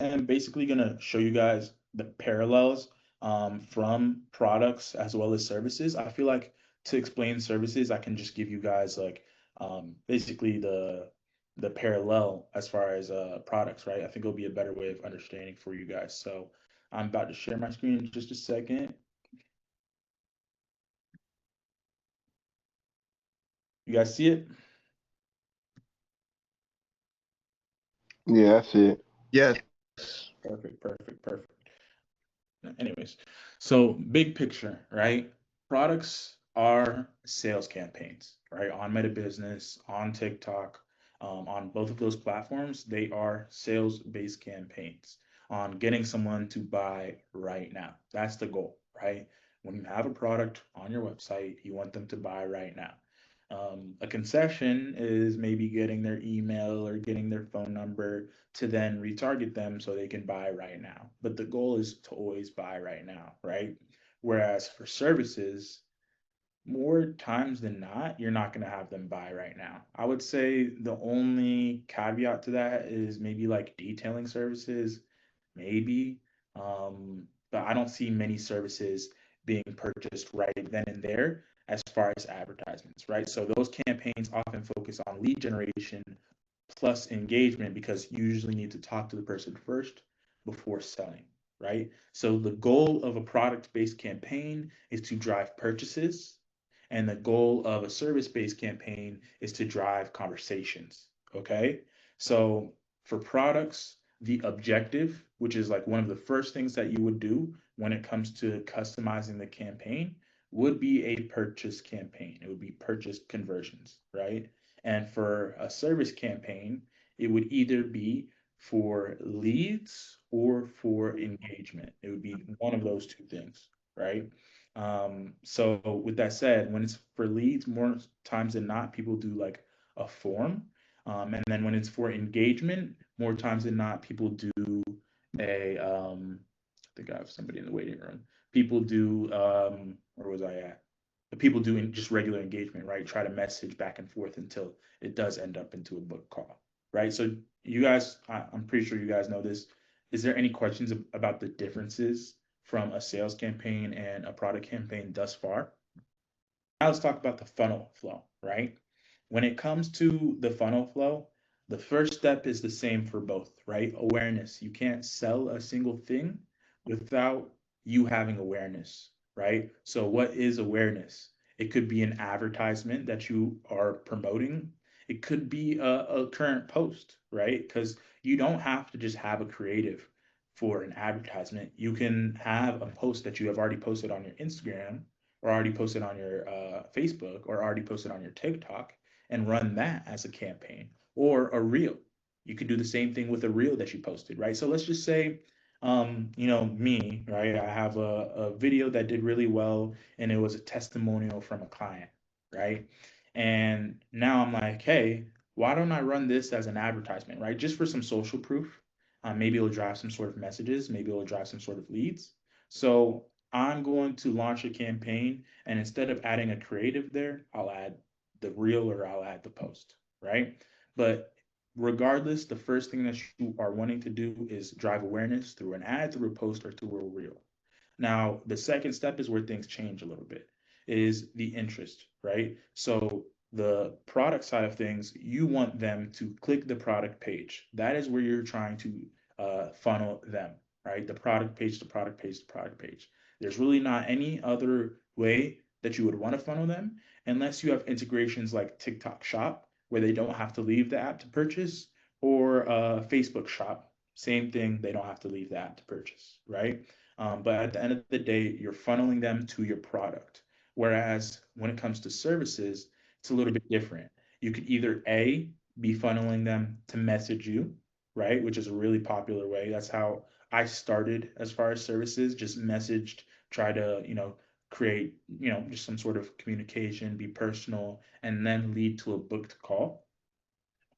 am basically going to show you guys the parallels from products as well as services. I feel like to explain services, I can just give you guys like basically the parallel as far as products, right? I think it'll be a better way of understanding for you guys. So I'm about to share my screen in just a second. You guys see it? Yeah, I see it. Yes. Perfect, perfect, perfect. Anyways, so big picture, right? Products are sales campaigns, right? On Meta Business, on TikTok, on both of those platforms, they are sales-based campaigns on getting someone to buy right now. That's the goal, right? When you have a product on your website, you want them to buy right now. A concession is maybe getting their email or getting their phone number to then retarget them so they can buy right now. But the goal is to always buy right now, right? Whereas for services, more times than not, you're not going to have them buy right now. I would say the only caveat to that is maybe like detailing services, maybe. But I don't see many services being purchased right then and there as far as advertisements, right? So those campaigns often focus on lead generation plus engagement because you usually need to talk to the person first before selling, right? So the goal of a product-based campaign is to drive purchases, and the goal of a service-based campaign is to drive conversations, okay? So for products, the objective, which is like one of the first things that you would do when it comes to customizing the campaign, would be a purchase campaign. It would be purchase conversions, right? And for a service campaign, it would either be for leads or for engagement. It would be one of those two things, right? So with that said, when it's for leads, more times than not, people do like a form. And then when it's for engagement, more times than not, people do a, I think I have somebody in the waiting room. People do, where was I at? The people doing just regular engagement, right? Try to message back and forth until it does end up into a book call, right? So you guys, I'm pretty sure you guys know this. Is there any questions about the differences from a sales campaign and a product campaign thus far? Now let's talk about the funnel flow, right? When it comes to the funnel flow, the first step is the same for both, right? Awareness. You can't sell a single thing without you having awareness, right? So what is awareness? It could be an advertisement that you are promoting. It could be a current post, right? Because you don't have to just have a creative for an advertisement. You can have a post that you have already posted on your Instagram or already posted on your Facebook or already posted on your TikTok and run that as a campaign or a reel. You could do the same thing with a reel that you posted, right? So let's just say, me, right? I have a video that did really well and it was a testimonial from a client, right? And now I'm like, hey, why don't I run this as an advertisement, right? Just for some social proof. Maybe it'll drive some sort of messages, maybe it'll drive some sort of leads. So I'm going to launch a campaign, and instead of adding a creative there, I'll add the reel or I'll add the post, right? But regardless, the first thing that you are wanting to do is drive awareness through an ad, through a post, or through a reel. Now, the second step is where things change a little bit, is the interest, right? So the product side of things, you want them to click the product page. That is where you're trying to funnel them, right? The product page, the product page, the product page. There's really not any other way that you would want to funnel them unless you have integrations like TikTok Shop, where they don't have to leave the app to purchase, or Facebook Shop. Same thing, they don't have to leave the app to purchase, right? But at the end of the day, you're funneling them to your product. Whereas when it comes to services, it's a little bit different. You could either A, be funneling them to message you, right? Which is a really popular way. That's how I started as far as services, just messaged, try to, create, just some sort of communication, be personal, and then lead to a booked call.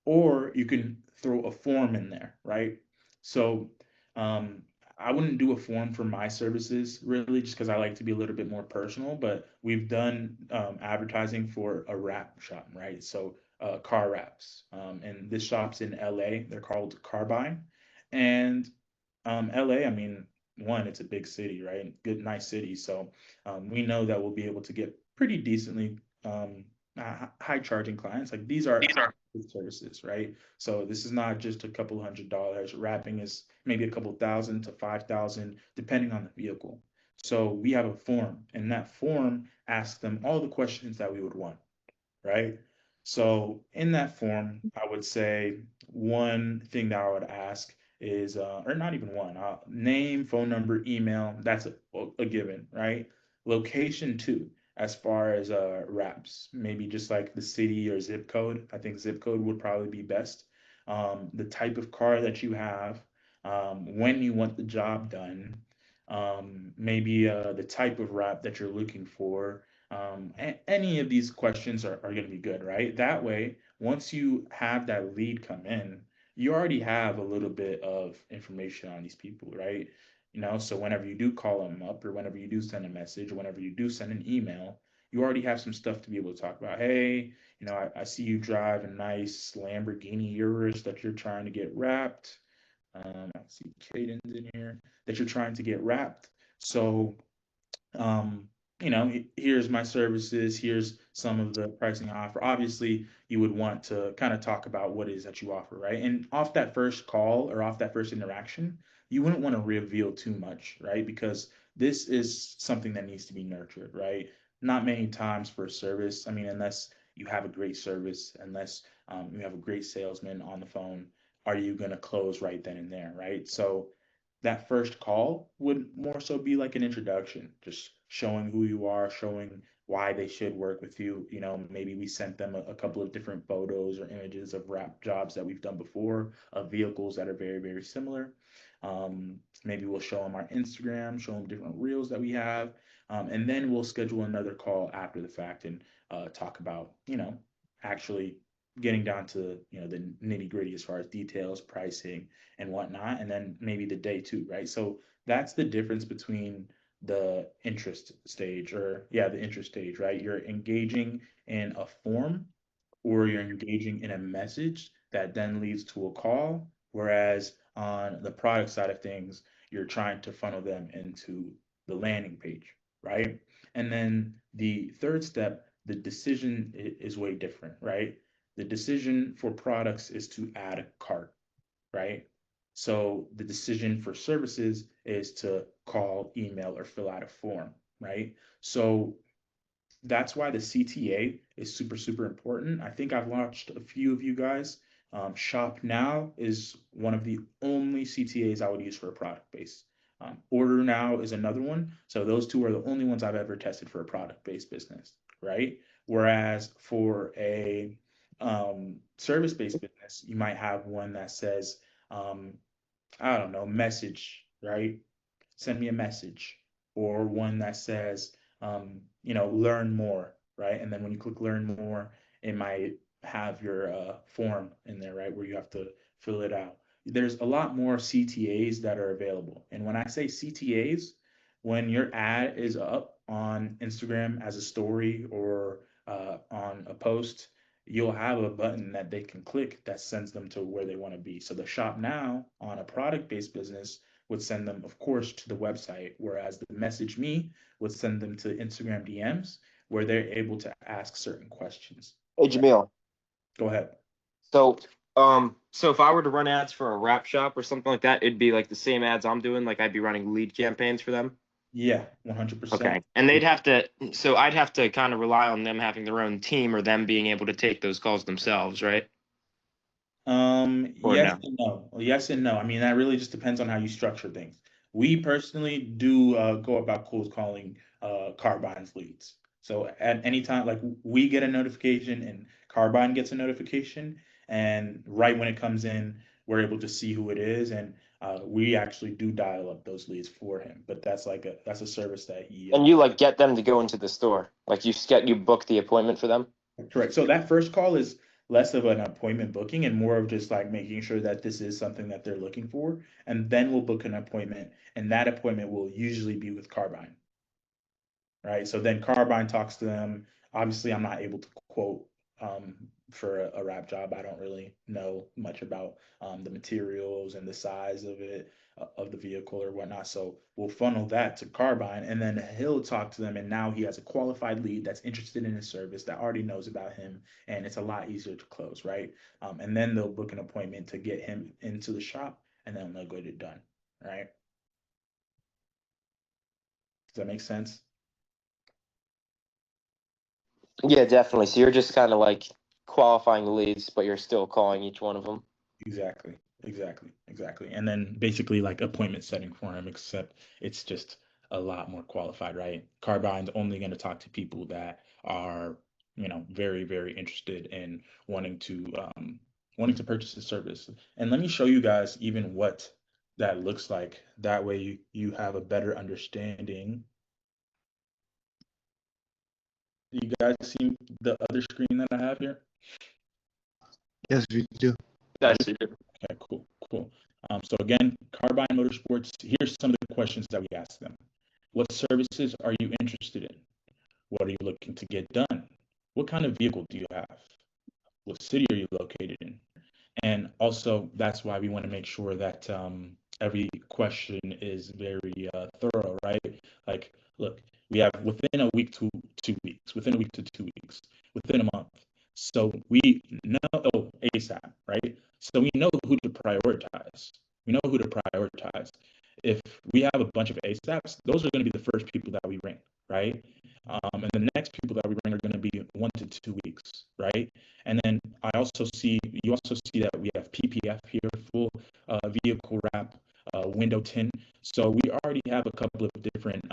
Or you can throw a form in there, right? So um, I wouldn't do a form for my services really, just because I like to be a little bit more personal. But we've done advertising for a wrap shop, right? So car wraps, and this shop's in LA. They're called Carbine, and LA, I mean, one, it's a big city, right? Good, nice city. So we know that we'll be able to get pretty decently high charging clients. Like these are active services, right? So this is not just a couple $100. Wrapping is maybe a couple thousand to 5,000, depending on the vehicle. So we have a form, and that form asks them all the questions that we would want, right? So in that form, I would say one thing that I would ask is, or not even one, name, phone number, email. That's a given, right? Location too, as far as wraps, maybe just like the city or zip code. I think zip code would probably be best. The type of car that you have, when you want the job done, maybe the type of wrap that you're looking for, any of these questions are going to be good, right? That way, once you have that lead come in, you already have a little bit of information on these people, right? So whenever you do call them up or whenever you do send a message or whenever you do send an email, you already have some stuff to be able to talk about. Hey, I see you drive a nice Lamborghini Urus that you're trying to get wrapped. I see Caden's in here that you're trying to get wrapped. So um, here's my services, here's some of the pricing I offer. Obviously, you would want to kind of talk about what it is that you offer, right? And off that first call or off that first interaction, you wouldn't want to reveal too much, right? Because this is something that needs to be nurtured, right? Not many times for a service. I mean, unless you have a great service, unless you have a great salesman on the phone, are you going to close right then and there, right? So that first call would more so be like an introduction, just showing who you are, showing why they should work with you. Maybe we sent them a couple of different photos or images of wrap jobs that we've done before, of vehicles that are very, very similar. Maybe we'll show them our Instagram, show them different reels that we have, and then we'll schedule another call after the fact and talk about, actually getting down to the nitty gritty as far as details, pricing, and whatnot, and then maybe the day two, right? So that's the difference between the interest stage, or yeah, the interest stage, right? You're engaging in a form or you're engaging in a message that then leads to a call. Whereas on the product side of things, you're trying to funnel them into the landing page, right? And then the third step, the decision is way different, right? The decision for products is to add a cart, right? So the decision for services is to call, email, or fill out a form, right? So that's why the CTA is super, super important. I think I've watched a few of you guys. Shop Now is one of the only CTAs I would use for a product base. Order Now is another one. So those two are the only ones I've ever tested for a product based business, right? Whereas for a service based business, you might have one that says, um, I don't know, message, right? Send me a message, or one that says, learn more, right? And then when you click learn more, it might have your form in there, right, where you have to fill it out. There's a lot more CTAs that are available. And when I say CTAs, when your ad is up on Instagram as a story or on a post, you'll have a button that they can click that sends them to where they want to be. So the shop now on a product based business would send them, of course, to the website, whereas the message me would send them to Instagram DMs where they're able to ask certain questions. Hey, Right? Jameel. Go ahead. So, so if I were to run ads for a wrap shop or something like that, it'd be like the same ads I'm doing. Like I'd be running lead campaigns for them. Yeah, 100%. Okay. And they'd have to, so I'd have to kind of rely on them having their own team or them being able to take those calls themselves, right? Or Yes no? and no. Well, yes and no. I mean, that really just depends on how you structure things. We personally do go about cold calling Carbine's leads. So at any time, like we get a notification and Carbine gets a notification, and right when it comes in, we're able to see who it is, and we actually do dial up those leads for him. But that's a service that he And you like get them to go into the store. Like you book the appointment for them. correct. So that first call is less of an appointment booking and more of just like making sure that this is something that they're looking for. And then we'll book an appointment, and that appointment will usually be with Carbine, right? So then Carbine talks to them. Obviously, I'm not able to quote for a wrap job. I don't really know much about the materials and the size of it, of the vehicle or whatnot. So we'll funnel that to Carbine, and then he'll talk to them. And now he has a qualified lead that's interested in his service that already knows about him, and it's a lot easier to close, right? And then they'll book an appointment to get him into the shop, and then they'll get it done, right? Does that make sense? Yeah, definitely. So you're just kind of like qualifying the leads, but you're still calling each one of them. Exactly, exactly. And then basically like appointment setting for him, except it's just a lot more qualified, right? Carbine's only going to talk to people that are, very, very interested in wanting to wanting to purchase the service. And let me show you guys even what that looks like. That way you have a better understanding. You guys see the other screen that I have here? Yes, we do. That's Okay, cool. So again, Carbine Motorsports, here's some of the questions that we ask them. What services are you interested in? What are you looking to get done? What kind of vehicle do you have? What city are you located in? And also, that's why we want to make sure that every question is very thorough, right? Like, look, we have within a week to 2 weeks, within a week to 2 weeks, within a month. So we know, oh, ASAP, right? So we know who to prioritize. We know who to prioritize. If we have a bunch of ASAPs, those are going to be the first people that we ring, right? And the next people that we ring are going to be 1 to 2 weeks, right? And then you also see that we have PPF here, full vehicle wrap, window tint. So we already have a couple of different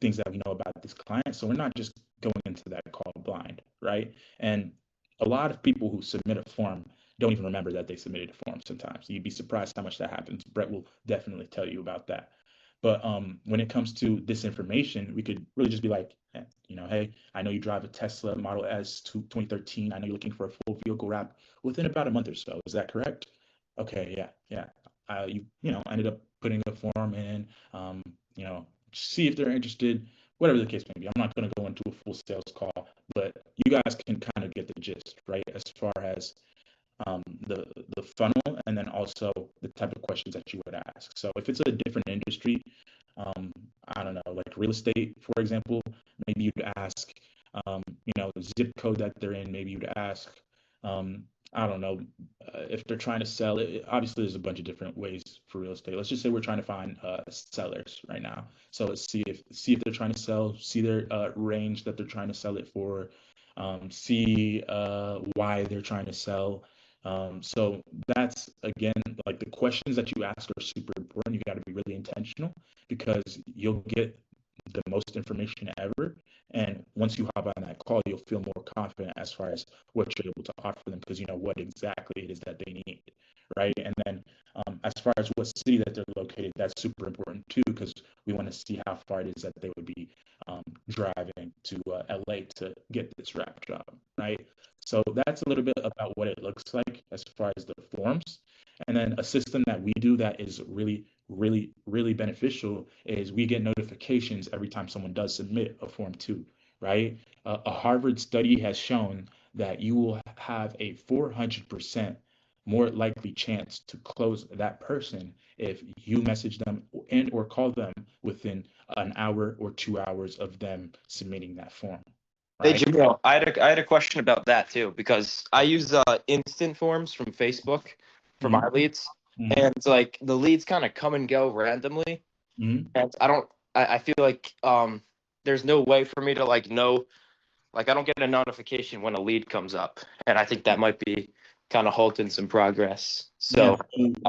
things that we know about this client. So we're not just going into that call blind, right? And a lot of people who submit a form don't even remember that they submitted a form sometimes. You'd be surprised how much that happens. Brett will definitely tell you about that. But when it comes to this information, we could really just be like, hey, I know you drive a Tesla Model S 2013. I know you're looking for a full vehicle wrap within about a month or so. Is that correct? Okay, yeah. Ended up putting a form in, see if they're interested, whatever the case may be. I'm not going to go into a full sales call, but you guys can kind of get the gist, right? As far as the funnel, and then also the type of questions that you would ask. So if it's a different industry, I don't know, like real estate, for example, maybe you'd ask, the zip code that they're in. Maybe you'd ask, um, I don't know, if they're trying to sell it. Obviously, there's a bunch of different ways for real estate. Let's just say we're trying to find sellers right now. So let's see if they're trying to sell, see their range that they're trying to sell it for, see why they're trying to sell. So that's again, like the questions that you ask are super important. You got to be really intentional because you'll get the most information ever. And once you hop on that call, you'll feel more confident as far as what you're able to offer them because you know what exactly it is that they need, right? And then as far as what city that they're located, that's super important too because we want to see how far it is that they would be driving to LA to get this wrap job, right? So that's a little bit about what it looks like as far as the forms. And then a system that we do that is really, really, really beneficial is we get notifications every time someone does submit a form too, right? A Harvard study has shown that you will have a 400% more likely chance to close that person if you message them and or call them within an hour or 2 hours of them submitting that form, Hey right? Jameel, I had a question about that too because I use instant forms from Facebook for Mhm, my leads, mhm, and it's like the leads kind of come and go randomly, mhm. and I feel like there's no way for me to like know, like I don't get a notification when a lead comes up, and I think that might be kind of halting some progress. Yeah, So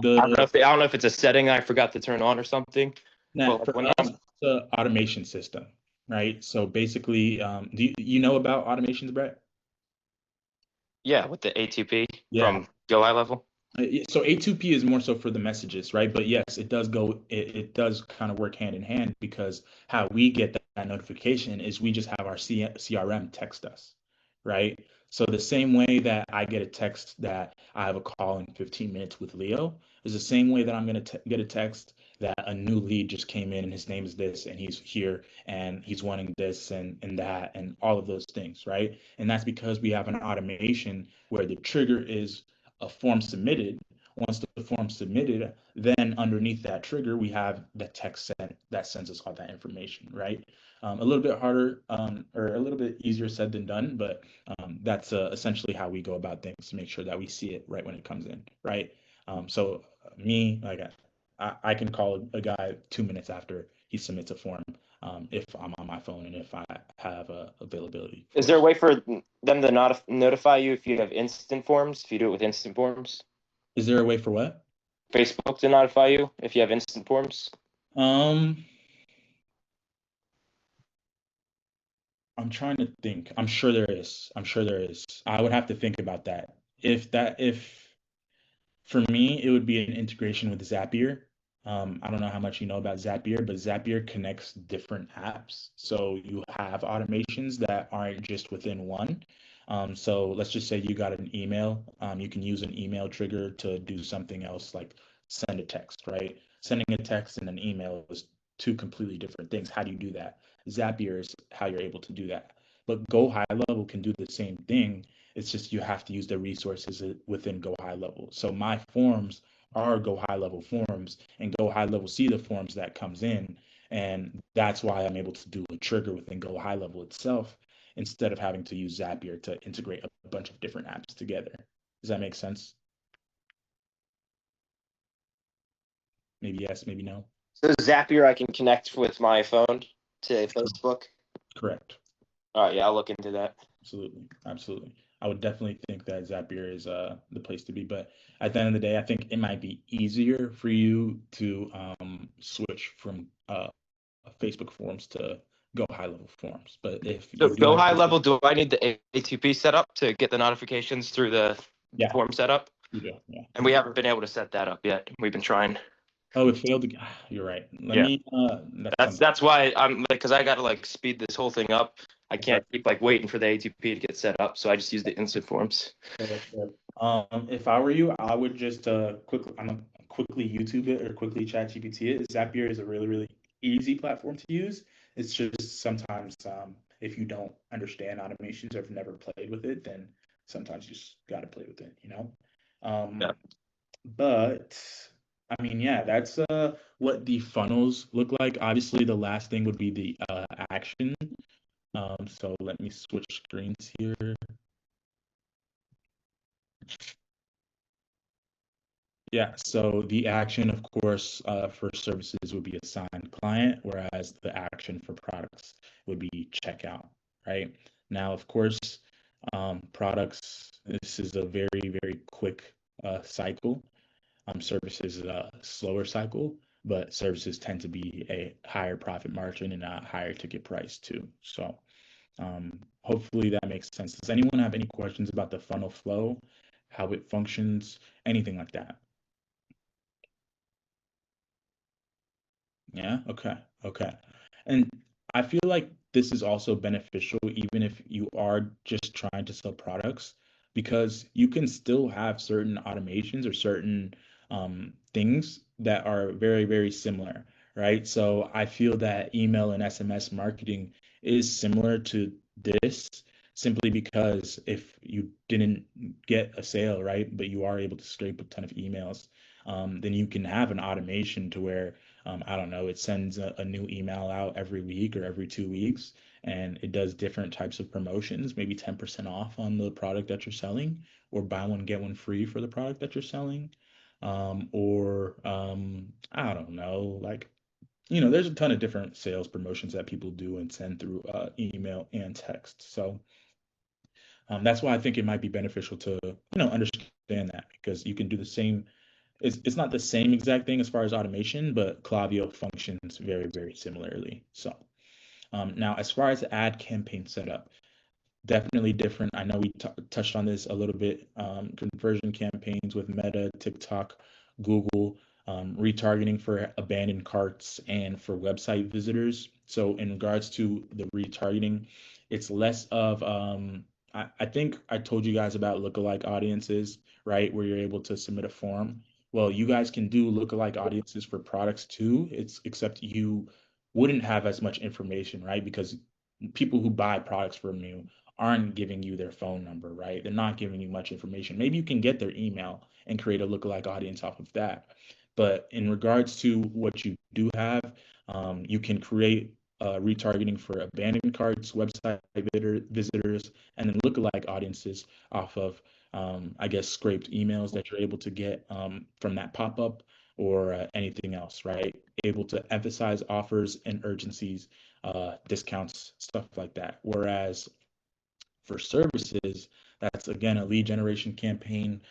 so I don't know if it's a setting I forgot to turn on or something, but like for when us, I'm it's a automation system, right? So basically, do you know about automations, Brett? yeah with the ATP Yeah. from Go High Level. So A2P is more so for the messages, right? But yes, it does kind of work hand in hand because how we get that notification is we just have our CRM text us, right? So the same way that I get a text that I have a call in 15 minutes with Leo is the same way that I'm going to get a text that a new lead just came in and his name is this and he's here and he's wanting this and that and all of those things, right? And that's because we have an automation where the trigger is a form submitted. Once the form submitted, then underneath that trigger, we have the text sent that sends us all that information, right? A little bit harder or a little bit easier said than done, but that's essentially how we go about things to make sure that we see it right when it comes in, right? So me, like I can call a guy 2 minutes after he submits a form if I'm on my phone and if I have availability. Is there a way for them to notify you if you have instant forms? If you do it with instant forms, Is there a way for what? Facebook to notify you if you have instant forms? Um, I'm trying to think. I'm sure there is. I'm sure there is. I would have to think about that. If For me, it would be an integration with Zapier. I don't know how much you know about Zapier, but Zapier connects different apps. So you have automations that aren't just within one. So let's just say you got an email. You can use an email trigger to do something else like send a text, right? Sending a text and an email is two completely different things. How do you do that? Zapier is how you're able to do that. But Go High Level can do the same thing. It's just you have to use the resources within Go High Level. So my forms are Go High Level forms, and Go High Level see the forms that comes in, and that's why I'm able to do a trigger within Go High Level itself instead of having to use Zapier to integrate a bunch of different apps together. Does that make sense? Maybe yes, maybe no. So Zapier, I can connect with my phone to Facebook. Correct. All right, yeah, I'll look into that. Absolutely. Absolutely. I would definitely think that Zapier is the place to be. But at the end of the day, I think it might be easier for you to switch from Facebook forms to Go High Level forms. But if So you do Go have High Facebook, Level, do I need the ATP set up to get the notifications through the yeah, form setup? you do. Yeah. And we haven't been able to set that up yet. We've been trying. Oh, it failed. You're right. Let Yeah. me. That's something. That's why I'm like, because I got to like speed this whole thing up. I Sure. can't keep like waiting for the ATP to get set up. So I just use the instant forms. Sure, sure. If I were you, I would just quickly YouTube it or quickly chat GPT it. Zapier is a really, really easy platform to use. It's just sometimes if you don't understand automations or have never played with it, then sometimes you just got to play with it, you know? Yeah. But I mean, yeah, that's what the funnels look like. Obviously, the last thing would be the action. So let me switch screens here. Yeah, so the action, of course, for services would be assigned client, whereas the action for products would be checkout, right? Now, of course, products, this is a very, very quick cycle. Services is a slower cycle, but services tend to be a higher profit margin and a higher ticket price too. So hopefully that makes sense. Does anyone have any questions about the funnel flow, how it functions, anything like that? Yeah, okay, okay. And I feel like this is also beneficial even if you are just trying to sell products because you can still have certain automations or certain things that are very, very similar, right? So I feel that email and SMS marketing is similar to this simply because if you didn't get a sale, right, but you are able to scrape a ton of emails, then you can have an automation to where I don't know, it sends a new email out every week or every 2 weeks, and it does different types of promotions, maybe 10% off on the product that you're selling, or buy one, get one free for the product that you're selling. I don't know, like, there's a ton of different sales promotions that people do and send through email and text. So that's why I think it might be beneficial to, understand that because you can do the same it's not the same exact thing as far as automation, but Klaviyo functions very, very similarly. So now, as far as the ad campaign setup, definitely different. I know we touched on this a little bit. Conversion campaigns with Meta, TikTok, Google, retargeting for abandoned carts and for website visitors. So in regards to the retargeting, it's less of I think I told you guys about lookalike audiences, right? Where you're able to submit a form. Well, you guys can do lookalike audiences for products too. It's except you wouldn't have as much information, right? Because people who buy products from you aren't giving you their phone number, right? They're not giving you much information. Maybe you can get their email and create a lookalike audience off of that. But in regards to what you do have, you can create retargeting for abandoned carts, website visitors, and then lookalike audiences off of, I guess, scraped emails that you're able to get from that pop-up or anything else, right? Able to emphasize offers and urgencies, discounts, stuff like that. Whereas for services, that's again a lead generation campaign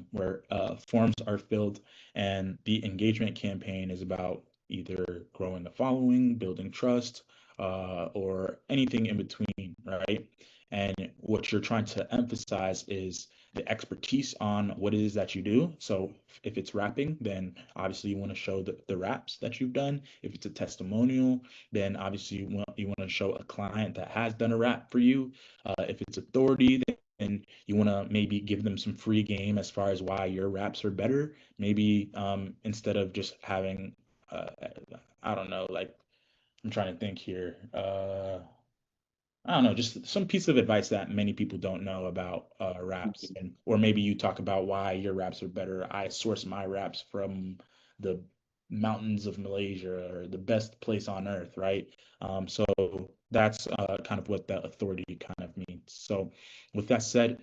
where forms are filled, and the engagement campaign is about either growing a following, building trust, or anything in between, right? And what you're trying to emphasize is the expertise on what it is that you do. So if it's rapping, then obviously you want to show the raps that you've done. If it's a testimonial, then obviously you want to show a client that has done a rap for you. If it's authority, then you want to maybe give them some free game as far as why your raps are better. Maybe instead of just having, uh, I don't know, like I'm trying to think here. I don't know, just some piece of advice that many people don't know about raps, and or maybe you talk about why your raps are better. I source my raps from the mountains of Malaysia or the best place on earth, right? So that's kind of what that authority kind of means. So with that said,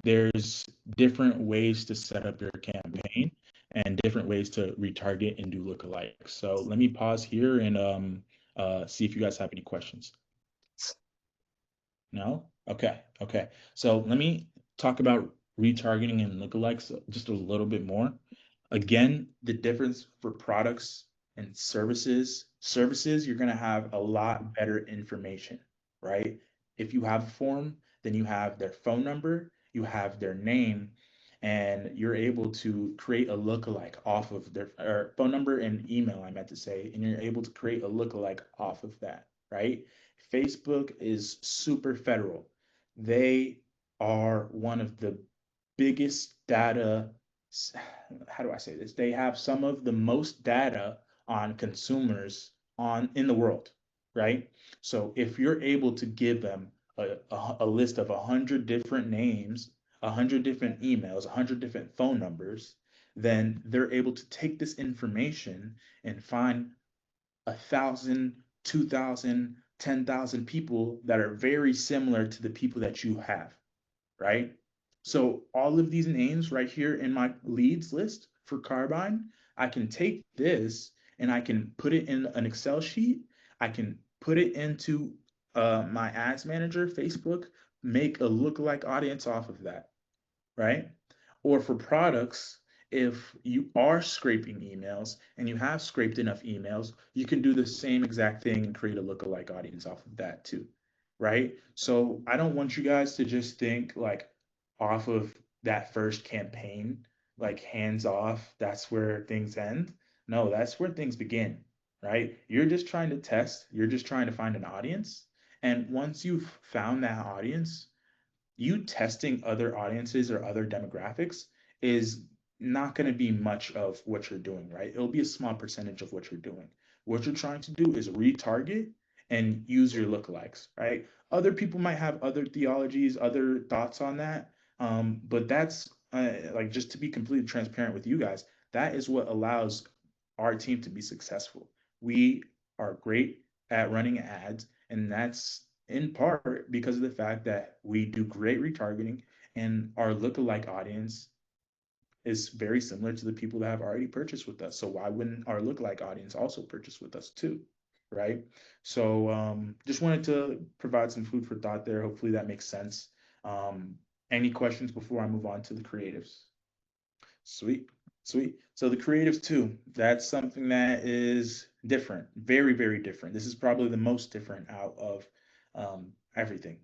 there's different ways to set up your campaign and different ways to retarget and do lookalike. So let me pause here and see if you guys have any questions. No? Okay. Okay. So let me talk about retargeting and lookalikes just a little bit more. Again, the difference for products and services. Services, you're going to have a lot better information, right? If you have a form, then you have their phone number, you have their name, and you're able to create a lookalike off of their or phone number and email, I meant to say, and you're able to create a lookalike off of that, right? Facebook is super federal. They are one of the biggest data, how do I say this? They have some of the most data on consumers on in the world, right? So if you're able to give them a list of 100 different names, 100 different emails, 100 different phone numbers, then they're able to take this information and find 1,000, 2,000, 10,000 people that are very similar to the people that you have, right? So all of these names right here in my leads list for Carbine, I can take this and I can put it in an Excel sheet. I can put it into my ads manager, Facebook, make a lookalike audience off of that, right? Or for products, if you are scraping emails and you have scraped enough emails, you can do the same exact thing and create a lookalike audience off of that too, right? So I don't want you guys to just think like off of that first campaign, like hands off, that's where things end. No, that's where things begin, right? You're just trying to test, you're just trying to find an audience. And once you've found that audience, you testing other audiences or other demographics is not going to be much of what you're doing, right? It'll be a small percentage of what you're doing. What you're trying to do is retarget and use your lookalikes, right? Other people might have other theologies, other thoughts on that. But that's like just to be completely transparent with you guys, that is what allows our team to be successful. We are great at running ads, and that's in part because of the fact that we do great retargeting and our lookalike audience is very similar to the people that have already purchased with us. So why wouldn't our lookalike audience also purchase with us too? Right. So just wanted to provide some food for thought there. Hopefully that makes sense. Any questions before I move on to the creatives? Sweet, sweet. So the creatives too, that's something that is different, very, very different. This is probably the most different out of everything.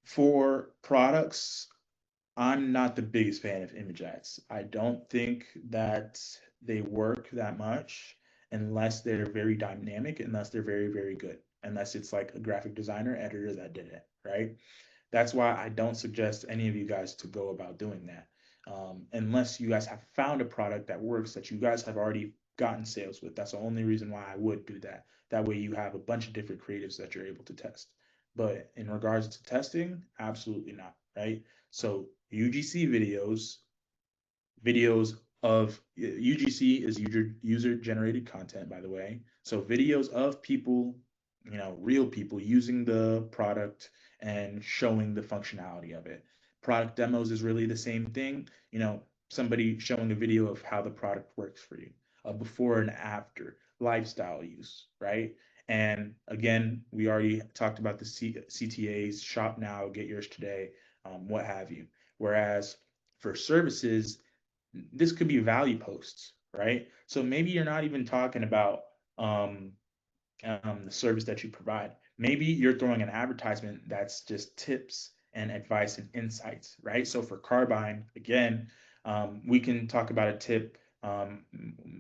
For products, I'm not the biggest fan of image ads. I don't think that they work that much unless they're very dynamic, unless they're very, very good, unless it's like a graphic designer, editor that did it, right? That's why I don't suggest any of you guys to go about doing that. Unless you guys have found a product that works that you guys have already gotten sales with. That's the only reason why I would do that. That way you have a bunch of different creatives that you're able to test. But in regards to testing, absolutely not, right? So UGC videos of UGC is user generated content, by the way. So videos of people, real people using the product and showing the functionality of it. Product demos is really the same thing. Somebody showing a video of how the product works for you, a before and after, lifestyle use, right? And again, we already talked about the CTAs, shop now, get yours today, what have you. Whereas for services, this could be value posts, right? So maybe you're not even talking about um, the service that you provide. Maybe you're throwing an advertisement that's just tips and advice and insights, right? So for Carbine, again, we can talk about a tip.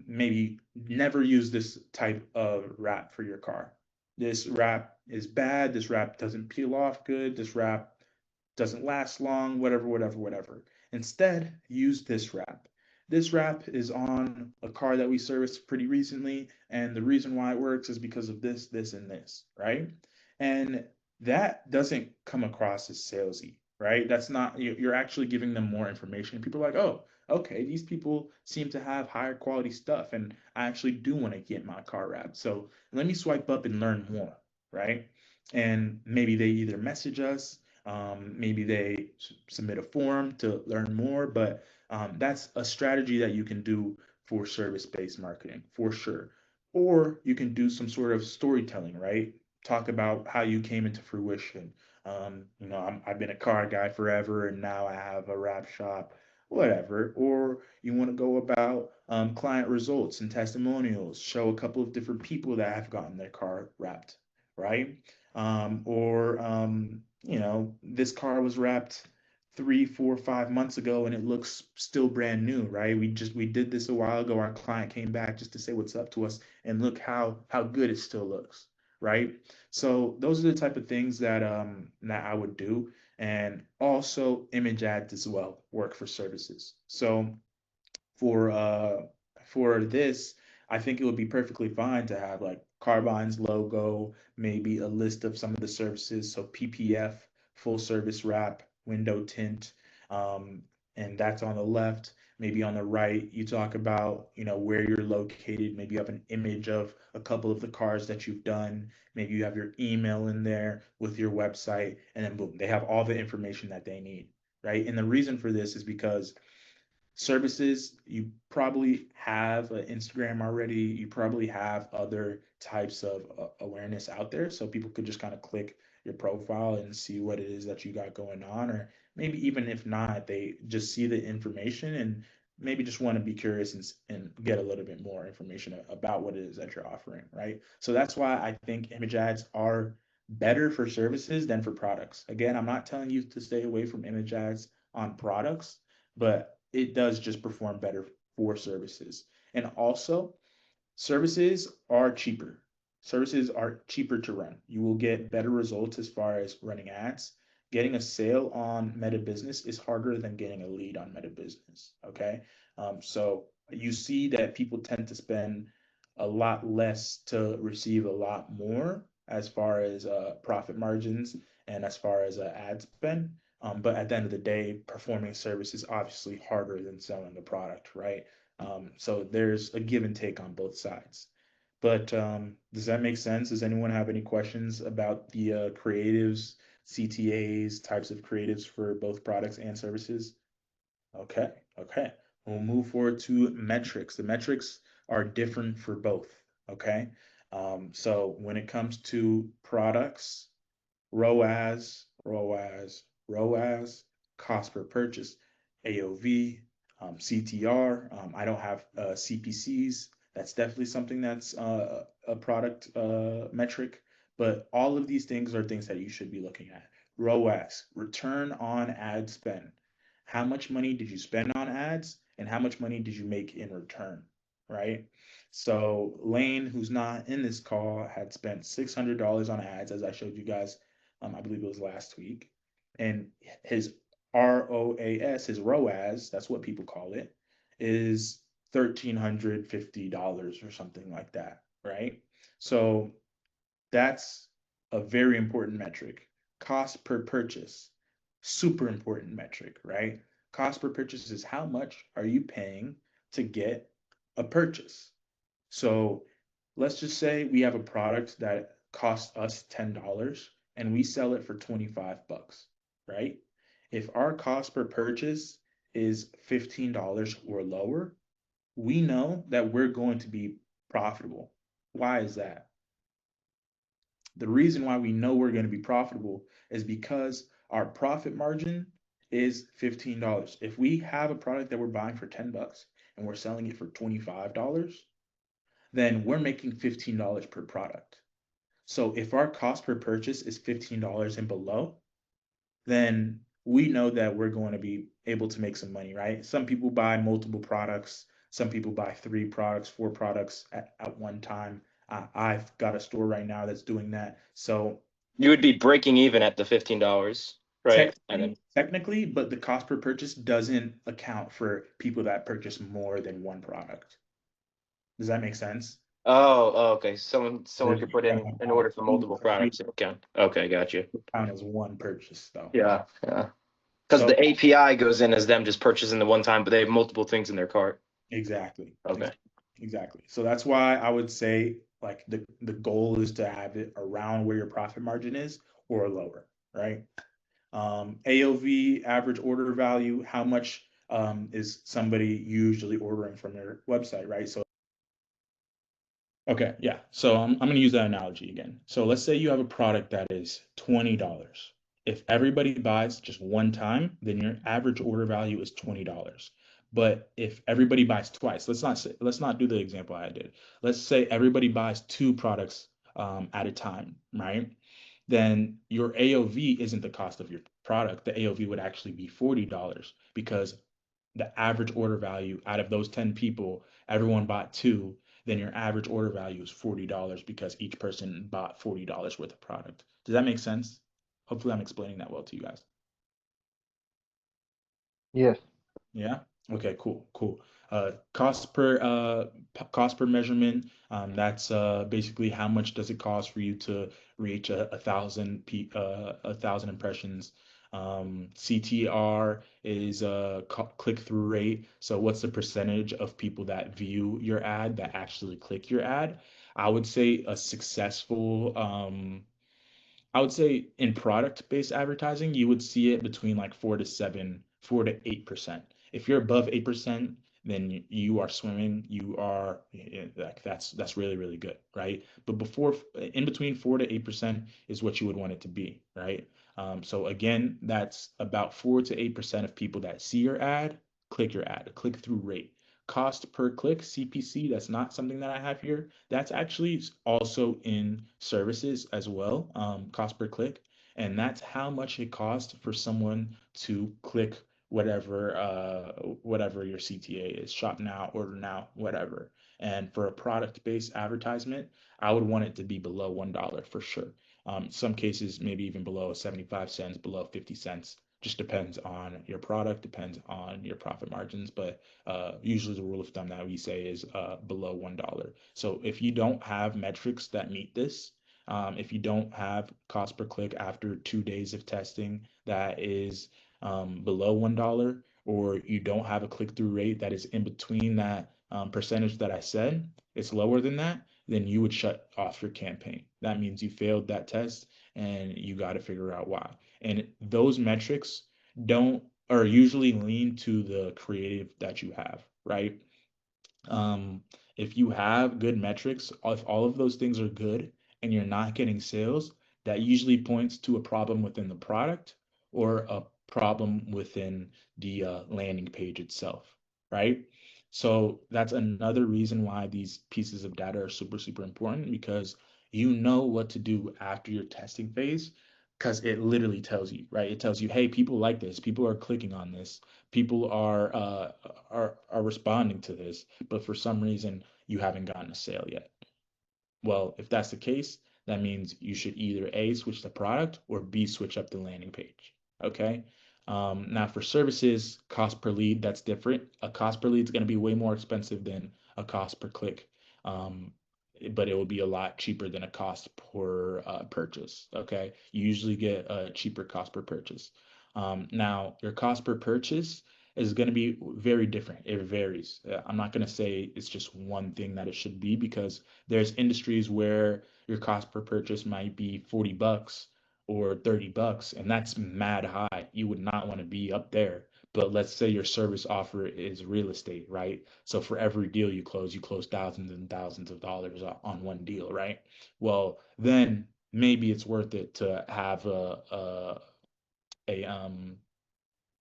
Maybe never use this type of wrap for your car. This wrap is bad. This wrap doesn't peel off good. This wrap doesn't last long, whatever, whatever, whatever. Instead, use this wrap. This wrap is on a car that we serviced pretty recently, and the reason why it works is because of this, this, and this, right? And that doesn't come across as salesy, right? That's not, you're actually giving them more information. People are like, oh, okay, these people seem to have higher quality stuff, and I actually do want to get my car wrapped. So let me swipe up and learn more, right? And maybe they either message us, maybe they submit a form to learn more, but that's a strategy that you can do for service-based marketing for sure. Or you can do some sort of storytelling, right? Talk about how you came into fruition. I've been a car guy forever, and now I have a wrap shop, whatever. Or you want to go about client results and testimonials, show a couple of different people that have gotten their car wrapped, right? This car was wrapped 3, 4, 5 months ago and it looks still brand new, right? We did this a while ago. Our client came back just to say what's up to us, and look how good it still looks, right? So those are the type of things that I would do. And also image ads as well work for services. So for uh for this, I think it would be perfectly fine to have like Carbine's logo, maybe a list of some of the services. So PPF, full service wrap, window tint, and that's on the left. Maybe on the right, you talk about, where you're located. Maybe you have an image of a couple of the cars that you've done. Maybe you have your email in there with your website, and then boom, they have all the information that they need, right? And the reason for this is because services, you probably have an Instagram already. You probably have other types of awareness out there. So people could just kind of click your profile and see what it is that you got going on. Or maybe even if not, they just see the information and maybe just want to be curious and get a little bit more information about what it is that you're offering, right? So that's why I think image ads are better for services than for products. Again, I'm not telling you to stay away from image ads on products, but it does just perform better for services. And also, services are cheaper. Services are cheaper to run. You will get better results as far as running ads. Getting a sale on Meta Business is harder than getting a lead on Meta Business. Okay. So you see that people tend to spend a lot less to receive a lot more as far as profit margins and as far as ad spend. But at the end of the day, performing service is obviously harder than selling a product, right? So there's a give and take on both sides. But does that make sense? Does anyone have any questions about the creatives, CTAs, types of creatives for both products and services? Okay, okay. We'll move forward to metrics. The metrics are different for both. Okay. So when it comes to products, ROAS, cost per purchase, AOV, CTR. I don't have CPCs. That's definitely something that's a product metric, but all of these things are things that you should be looking at. ROAS, return on ad spend. How much money did you spend on ads and how much money did you make in return, right? So Lane, who's not in this call, had spent $600 on ads, as I showed you guys. I believe it was last week. and his ROAS, his ROAS, that's what people call it, is $1,350 or something like that, right? So that's a very important metric. Cost per purchase, super important metric, right? Cost per purchase is how much are you paying to get a purchase. So let's just say we have a product that costs us $10 and we sell it for 25 bucks, right? If our cost per purchase is $15 or lower, we know that we're going to be profitable. Why is that? The reason why we know we're going to be profitable is because our profit margin is $15. If we have a product that we're buying for 10 bucks and we're selling it for $25, then we're making $15 per product. So if our cost per purchase is $15 and below, then we know that we're going to be able to make some money, right? Some people buy multiple products. Some people buy 3 products, 4 products at one time. I've got a store right now that's doing that. So You would be breaking even at the $15, right? And then technically, but the cost per purchase doesn't account for people that purchase more than one product. Does that make sense? okay. Someone could put in an order for multiple products and count. Okay, got you. Count as one purchase though. Yeah. Because So the API goes in as them just purchasing the one time, but they have multiple things in their cart. exactly. Okay. Exactly. So that's why I would say like the goal is to have it around where your profit margin is or lower, right? AOV, average order value, how much is somebody usually ordering from their website, right? So okay, yeah. So I'm going to use that analogy again. So let's say you have a product that is $20. If everybody buys just one time, then your average order value is $20. But if everybody buys twice, let's not do the example I did. Let's say everybody buys 2 products at a time, right? Then your AOV isn't the cost of your product. The AOV would actually be $40 because the average order value out of those 10 people, everyone bought 2, then your average order value is $40 because each person bought $40 worth of product. Does that make sense? Hopefully I'm explaining that well to you guys. Yes. Yeah. Okay. Cool. Cool. Cost per measurement. That's basically how much does it cost for you to reach a thousand impressions. CTR is click through rate. So what's the percentage of people that view your ad that actually click your ad? I would say a successful I would say in product-based advertising, you would see it between like 4 to 8%. If you're above 8%, then you are swimming. You are like that's really really good, right? But before in between 4 to 8% is what you would want it to be, right? So again, that's about 4 to 8% of people that see your ad, click your ad, a click-through rate. Cost per click, CPC, that's not something that I have here. That's actually also in services as well, cost per click. And that's how much it costs for someone to click whatever your CTA is, shop now, order now, whatever. And for a product-based advertisement, I would want it to be below $1 for sure. Some cases, maybe even below 75 cents, below 50 cents. Just depends on your product, depends on your profit margins, but usually the rule of thumb that we say is below $1. So if you don't have metrics that meet this, if you don't have cost per click after 2 days of testing that is below $1, or you don't have a click-through rate that is in between that percentage that I said, it's lower than that, then you would shut off your campaign. That means you failed that test and you got to figure out why. And those metrics don't or usually lean to the creative that you have, right? If you have good metrics, if all of those things are good and you're not getting sales, that usually points to a problem within the product or a problem within the landing page itself, right? So that's another reason why these pieces of data are super, super important because you know what to do after your testing phase because it literally tells you, right? It tells you, hey, people like this, people are clicking on this, people are responding to this, but for some reason you haven't gotten a sale yet. Well, if that's the case, that means you should either A, switch the product or B, switch up the landing page. Okay. Now for services, cost per lead, that's different. A cost per lead is going to be way more expensive than a cost per click. Um, but it will be a lot cheaper than a cost per purchase. Okay. You usually get a cheaper cost per purchase. Now your cost per purchase is going to be very different. It varies. I'm not going to say it's just one thing that it should be because there's industries where your cost per purchase might be $40 or $30, and that's mad high. You would not want to be up there. But let's say your service offer is real estate, right? So for every deal you close thousands and thousands of dollars on one deal, right? Well, then maybe it's worth it to have a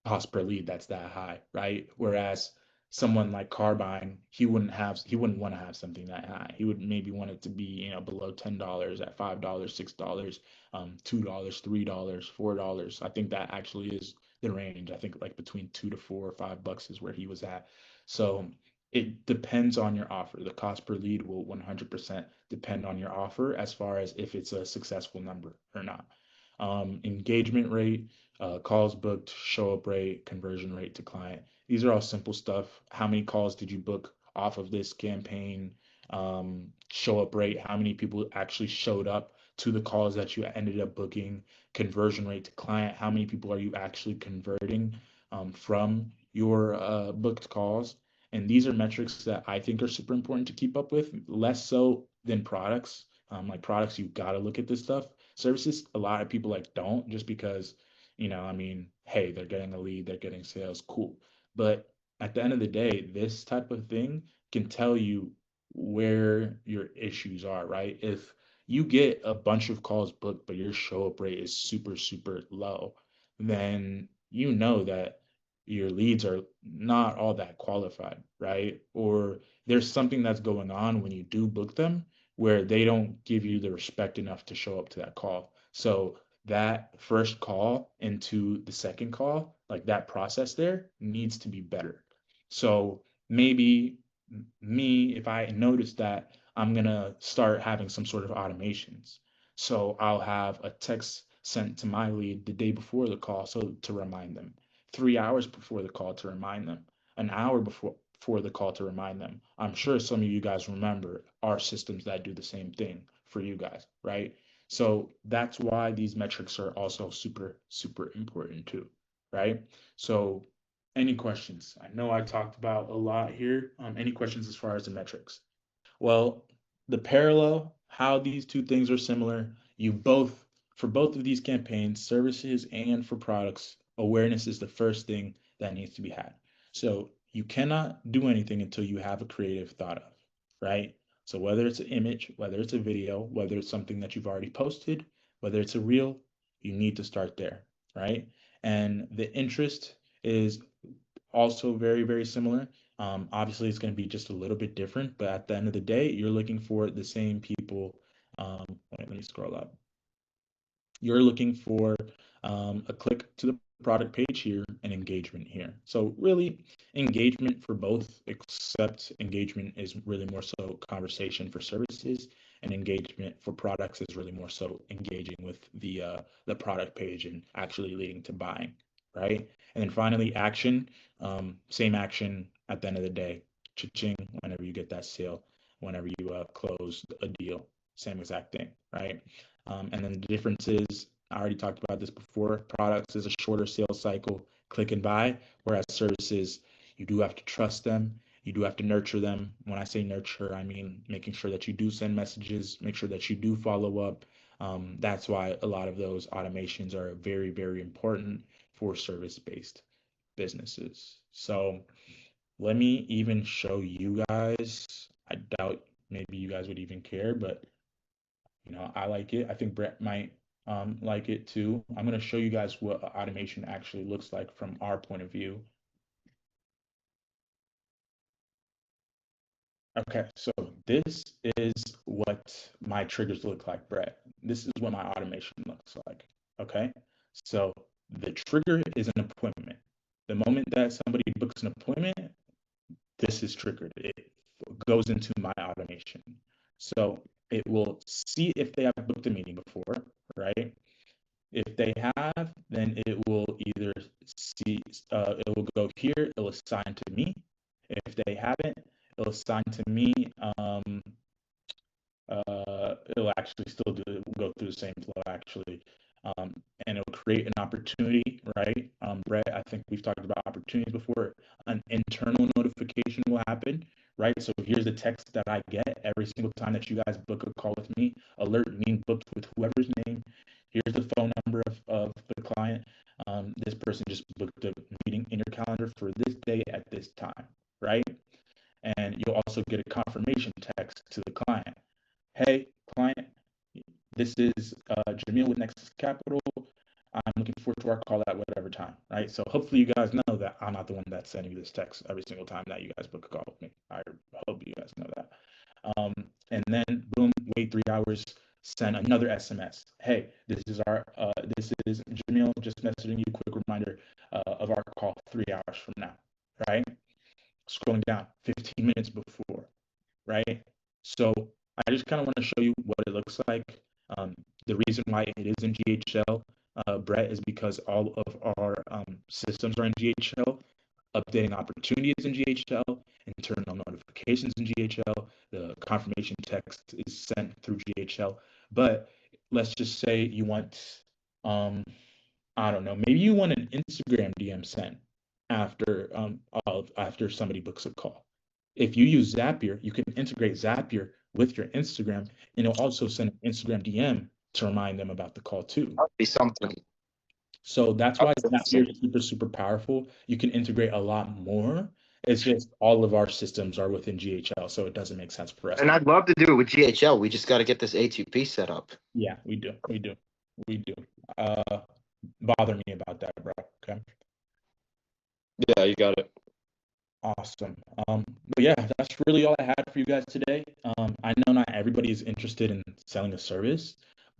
cost per lead that's that high, right? Whereas someone like Carbine, he wouldn't want to have something that high. He would maybe want it to be, below $10 at $5, $6, $2, $3, $4. I think that actually is the range. I think like between $2 to $4 or $5 is where he was at. So it depends on your offer. The cost per lead will 100% depend on your offer as far as if it's a successful number or not. Engagement rate, calls booked, show up rate, conversion rate to client. These are all simple stuff. How many calls did you book off of this campaign? Show up rate, how many people actually showed up to the calls that you ended up booking? Conversion rate to client, how many people are you actually converting from your booked calls? And these are metrics that I think are super important to keep up with, less so than products. Like products, you've got to look at this stuff. Services, a lot of people like don't just because I mean, hey, they're getting a lead, they're getting sales, cool. But at the end of the day, this type of thing can tell you where your issues are, right? If you get a bunch of calls booked, but your show up rate is super, super low, then you know that your leads are not all that qualified, right? Or there's something that's going on when you do book them where they don't give you the respect enough to show up to that call. So that first call into the second call, like that process there needs to be better. So maybe me, if I notice that, I'm gonna start having some sort of automations. So I'll have a text sent to my lead the day before the call, so to remind them, 3 hours before the call to remind them, an hour before the call to remind them. I'm sure some of you guys remember our systems that do the same thing for you guys, right? So that's why these metrics are also super, super important too, right? So any questions? I know I talked about a lot here. Any questions as far as the metrics? Well, the parallel, how these two things are similar, for both of these campaigns, services and for products, awareness is the first thing that needs to be had. So you cannot do anything until you have a creative thought of, right? So whether it's an image, whether it's a video, whether it's something that you've already posted, whether it's a reel, you need to start there, right? And the interest is also very, very similar. Obviously, it's going to be just a little bit different, but at the end of the day, you're looking for the same people. Let me scroll up. You're looking for a click to the product page here and engagement here. So really engagement for both, except engagement is really more so conversation for services, and engagement for products is really more so engaging with the product page and actually leading to buying, right? And then finally action, same action at the end of the day, cha-ching, whenever you get that sale, whenever you close a deal, same exact thing, right? And then the difference is, I already talked about this before, products is a shorter sales cycle, click and buy, whereas services, you do have to trust them, you do have to nurture them. When I say nurture, I mean making sure that you do send messages, make sure that you do follow up. That's why a lot of those automations are very, very important for service-based businesses. So let me even show you guys. I doubt maybe you guys would even care, but I like it. I think Brett might like it too. I'm going to show you guys what automation actually looks like from our point of view. Okay, so this is what my triggers look like, Brett. This is what my automation looks like. Okay, so the trigger is an appointment. The moment that somebody books an appointment, this is triggered. It goes into my automation. So it will see if they have booked a meeting before, right? If they have, then it will either it will go here, it'll assign to me. If they haven't, it'll assign to me. It'll actually still go through the same flow actually. And it'll create an opportunity, right? Brett, I think we've talked about opportunities before. An internal notification will happen, right? So here's the text that I get every single time that you guys book a call with me. Alert being booked with whoever's name. Here's the phone number of the client. This person just booked a meeting in your calendar for this day at this time, right? And you'll also get a confirmation text to the client. Hey, client, this is Jameel with Nexus Capital. I'm looking forward to our call at whatever time, right? So hopefully you guys know that I'm not the one that's sending you this text every single time that you guys book a call with me. I hope you guys know that. And then boom, wait 3 hours, send another SMS. Hey, this is Jameel just messaging you. Quick reminder of our call 3 hours from now, right? Scrolling down 15 minutes before, right? So I just kind of want to show you what it looks like. The reason why it is in GHL, Brett, is because all of our systems are in GHL. Updating opportunities in GHL, internal notifications in GHL, the confirmation text is sent through GHL. But let's just say you want, I don't know, maybe you want an Instagram DM sent after somebody books a call. If you use Zapier, you can integrate Zapier with your Instagram, and it'll also send an Instagram DM to remind them about the call too. That'd be something. So that's why Zapier is super, super powerful. You can integrate a lot more. It's just all of our systems are within GHL, so it doesn't make sense for us. And I'd love to do it with GHL. We just got to get this A2P set up. Yeah, we do. Bother me about that, bro. Okay. Yeah, you got it. Awesome. But yeah, that's really all I had for you guys today. I know not everybody is interested in selling a service,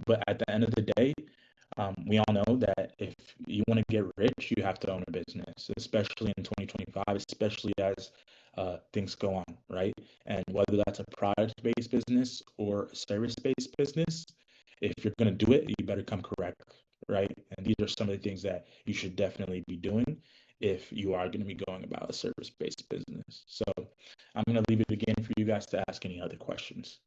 but at the end of the day, we all know that if you want to get rich, you have to own a business, especially in 2025, especially as things go on, right? And whether that's a product-based business or a service-based business, if you're going to do it, you better come correct, right? And these are some of the things that you should definitely be doing if you are going to be going about a service-based business. So I'm going to leave it again for you guys to ask any other questions.